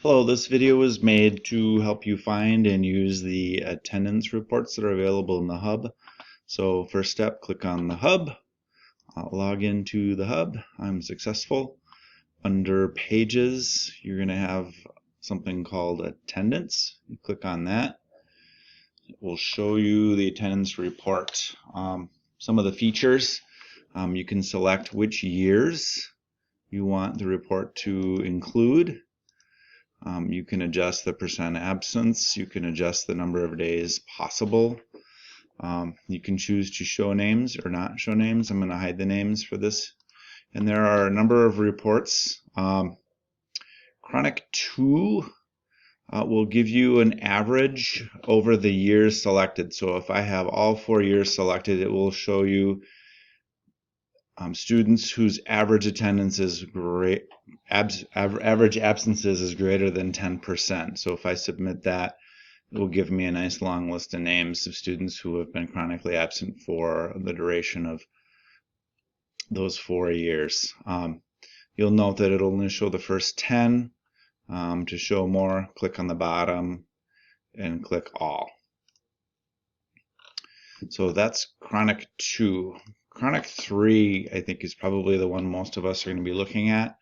Hello, this video was made to help you find and use the attendance reports that are available in the Hub. So first step, click on the Hub, log into the Hub. I'm successful. Under Pages, you're going to have something called Attendance. You click on that. It will show you the attendance report. Some of the features, you can select which years you want the report to include. You can adjust the percent absence. You can adjust the number of days possible. You can choose to show names or not show names. I'm going to hide the names for this. And there are a number of reports. Chronic 2 will give you an average over the years selected. So if I have all 4 years selected, it will show you students whose average attendance is average absences is greater than 10%. So if I submit that, it will give me a nice long list of names of students who have been chronically absent for the duration of those 4 years. You'll note that it'll only show the first 10. To show more, click on the bottom and click all. So that's Chronic 2. Chronic 3, I think, is probably the one most of us are going to be looking at,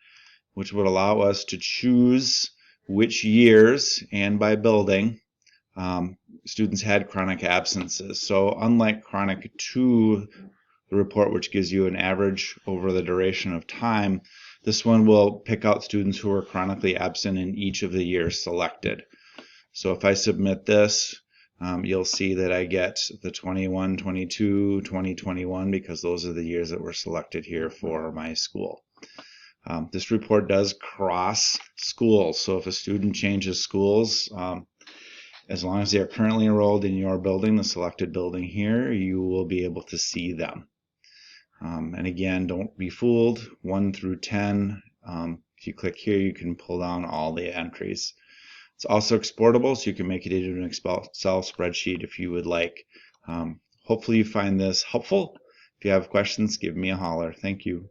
which would allow us to choose which years and by building students had chronic absences. So unlike Chronic 2, the report which gives you an average over the duration of time, this one will pick out students who are chronically absent in each of the years selected. So if I submit this, you'll see that I get the 21, 22, 20, 21 because those are the years that were selected here for my school. This report does cross schools, so if a student changes schools, as long as they are currently enrolled in your building, the selected building here, you will be able to see them. And again, don't be fooled, 1 through 10, if you click here, you can pull down all the entries. It's also exportable, so you can make it into an Excel spreadsheet if you would like. Hopefully you find this helpful. If you have questions, give me a holler. Thank you.